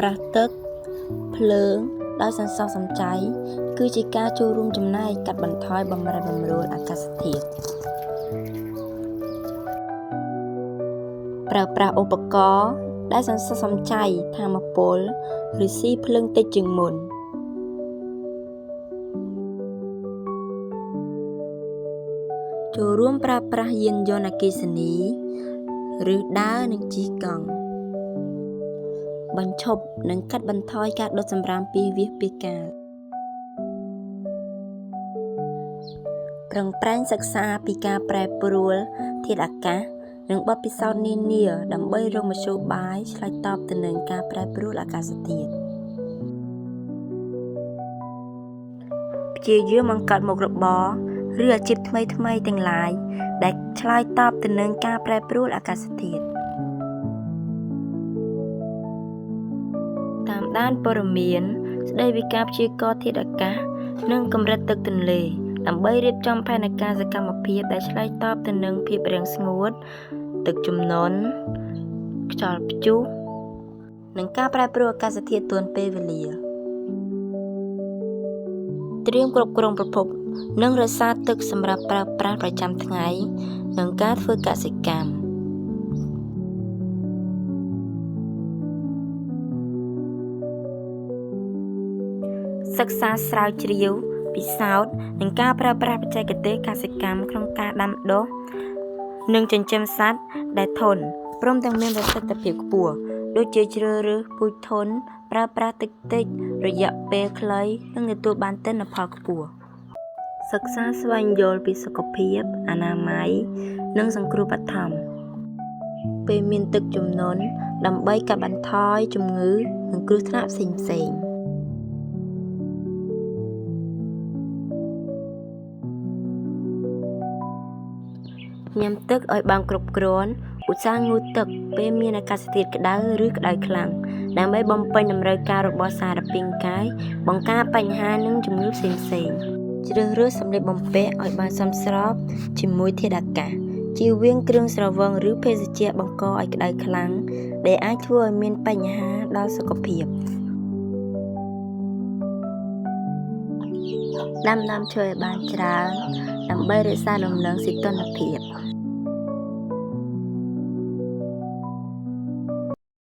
ប្រាស់ទឹកភ្លើងដោយសន្សំសំចៃគឺជាការចូលរួមចំណែកកាត់បន្ថយបម្រែបម្រួលអាកាសធាតុប្រើប្រាស់ឧបករណ៍ដែលសន្សំសំចៃថាមពលឬស៊ីភ្លើងតិចជាងមុនចូលរួមប្រើប្រាស់យានយន្តអគ្គិសនីឬដើរនិងជិះកង់បញ្ឈប់និងកាត់បន្ថយការដុតសំរាមពីវាសពីកាលប្រឹងប្រែងសិក្សាពីការប្រែប្រួលធាតុអាកាសនិងបទពិសោធន៍នានាដើម្បីរកមធ្យោបាយឆ្លើយតបទៅនឹងការប្រែប្រួលអាកាសធាតុព្យាយាមបង្កើតមុខរបរឬអាជីពថ្មីៗទាំងឡាយដែលឆ្លើយតបទៅនឹងការប្រែប្រួលអាកាសធាតុតាមដានព័ត៌មានស្ដីពីការព្យាករណ៍ធាតុអាកាសនិងកម្រិតទឹកទន្លេដើម្បីរៀបចំផែនការសកម្មភាពដែលឆ្លើយតបទៅនឹងភាពរាំងស្ងួតទឹកជំនន់ខ្យល់ព្យុះនិងការប្រែប្រួលអាកាសធាតុទាន់ពេលវេលាត្រៀមគ្រប់គ្រងប្រភពនិងរក្សាទឹកសម្រាប់ប្រើប្រាស់ប្រចាំថ្ងៃនិងការធ្វើកសិកម្មសិក្សាស្រាវជ្រាវពិសោធន៍និងការប្រើប្រាស់បច្ចេកទេសកសិកម្មក្នុងការដាំដុះនិងចិញ្ចឹមសត្វដែលធន់ព្រមទាំងមានប្រសិទ្ធភាពខ្ពស់ដូចជាជ្រើសរើសពូជធន់ប្រើប្រាស់ទឹកតិចរយៈពេលខ្លីនិងទទួលបានទិន្នផលខ្ពស់សិក្សាស្វែងយល់ពីសុខភាពអនាម័យនិងសង្គ្រោះបឋមពេលមានទឹកជំនន់ដើម្បីកាត់បន្ថយជំងឺនិងគ្រោះថ្នាក់ផ្សេងៗញ៉ាំទឹកឲ្យបានគ្រប់គ្រាន់ឧស្សាហ៍ងូតទឹកពេលមានអាកាសធាតុក្តៅឬក្តៅខ្លាំងដើម្បីបំពេញតម្រូវការរបស់សារពាង្គកាយបង្ការបញ្ហានិងជំងឺផ្សេងៗជ្រើសរើសសម្លៀកបំពាក់ឲ្យបានសមស្របជាមួយធាតុអាកាសជៀសវាងគ្រឿងស្រវឹងឬភេសជ្ជៈបង្កឲ្យក្តៅខ្លាំងដែលអាចធ្វើឲ្យមានបញ្ហាដល់សុខភាពដាំដើមឈើឲ្យបានច្រើនដើម្បីរក្សាលំនឹងសីតុណ្ហភាព